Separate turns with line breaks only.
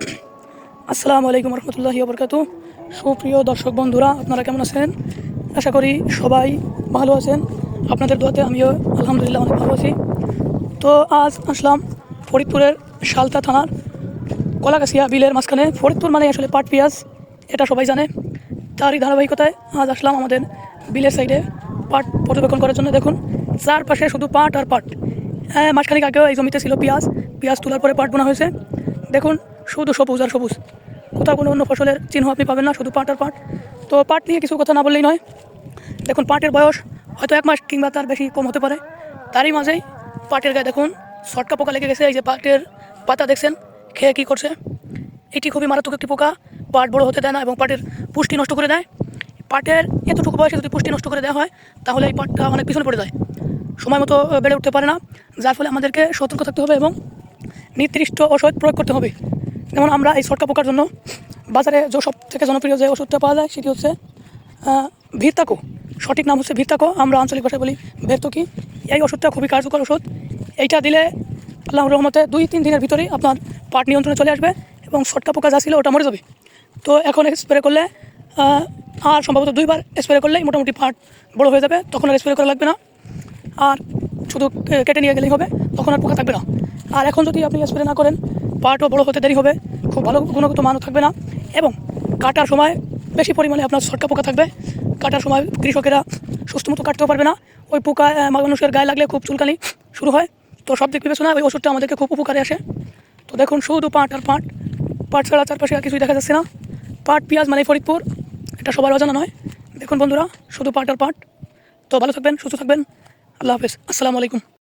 আসসালামু আলাইকুম রহমতুল্লাহি ওয়া সুপ্রিয় দর্শক বন্ধুরা, আপনারা কেমন আছেন? আশা করি সবাই ভালো আছেন। আপনাদের দোয়াতে আমিও আলহামদুলিল্লাহ অনেক ভালো আছি। তো আজ আসলাম ফরিদপুরের সালতা থানার কলাগাছিয়া বিলের মাঝখানে। ফরিদপুর মানে আসলে পাট পেঁয়াজ, এটা সবাই জানে। তারই ধারাবাহিকতায় আজ আসলাম আমাদের বিলের সাইডে পাট পর্যবেক্ষণ করার জন্য। দেখুন, চারপাশে শুধু পাট আর পাট। মাঝখানে আগেও এই জমিতে ছিল পেঁয়াজ, পেঁয়াজ তোলার পরে পাট বোনা হয়েছে। দেখুন, শুধু সবুজ আর সবুজ, কোথাও কোনো অন্য ফসলের চিহ্ন আপনি পাবেন না, শুধু পাট আর পাট। তো পাট নিয়ে কিছু কথা না বললেই নয়। দেখুন, পাটের বয়স হয়তো 1 মাস কিংবা তার বেশি কম হতে পারে। তারই মাঝেই পাটের গায়ে দেখুন ছটকা পোকা লেগে গেছে। এই যে পাটের পাতা দেখছেন খেয়ে কী করছে, এটি খুবই মারাত্মক একটি পোকা। পাট বড় হতে দেয় না এবং পাটের পুষ্টি নষ্ট করে দেয়। পাটের এতটুকু বয়সে যদি পুষ্টি নষ্ট করে দেওয়া হয়, তাহলে এই পাটটা অনেক পিছনে পড়ে যায়, সময় মতো বেড়ে উঠতে পারে না। যার ফলে আমাদেরকে সতর্ক থাকতে হবে এবং নির্দিষ্ট ওষুধ প্রয়োগ করতে হবে। যেমন আমরা এই ছটকা পোকার জন্য বাজারে যে সব থেকে জনপ্রিয় যে ওষুধটা পাওয়া যায় সেটি হচ্ছে ভিরতাকো। সঠিক নাম হচ্ছে ভিরতাকো, আমরা আঞ্চলিক ভাষায় বলি ভের্তুকি। এই ওষুধটা খুবই কার্যকর ওষুধ। এইটা দিলে আল্লাহর রহমতে 2-3 দিনের ভিতরেই আপনার পাট নিয়ন্ত্রণে চলে আসবে এবং ছটকা পোকা যা ছিল ওটা মরে যাবে। তো এখন স্প্রে করলে আর সম্ভবত 2 বার স্প্রে করলেই মোটামুটি পাট বড় হয়ে যাবে। তখন আর স্প্রে করা লাগবে না, আর শুধু কেটে নিয়ে গেলেই হবে, তখন আর পোকা থাকবে না। আর এখন যদি আপনি স্প্রে না করেন, পাটও বড় হতে দেরি হবে, খুব ভালো গুণগত মানও থাকবে না, এবং কাটার সময় বেশি পরিমাণে আপনার ছটকা পোকা থাকবে। কাটার সময় কৃষকেরা সুস্থ মতো কাটতেও পারবে না। ওই পোকা মানুষের গায়ে লাগলে খুব চুলকানি শুরু হয়। তো সব দিক বিবেচনায় ওই ওষুধটা আমাদেরকে খুব উপকারে আসে। তো দেখুন, শুধু পাট আর পাট, পাট ছাড়া চারপাশে আর কিছুই দেখা যাচ্ছে না। পাট পেঁয়াজ মানে ফরিদপুর, এটা সবার অজানা নয়। দেখুন বন্ধুরা, শুধু পাট আর পাট। তো ভালো থাকবেন, সুস্থ থাকবেন। আল্লাহ হাফেজ, আসসালামু আলাইকুম।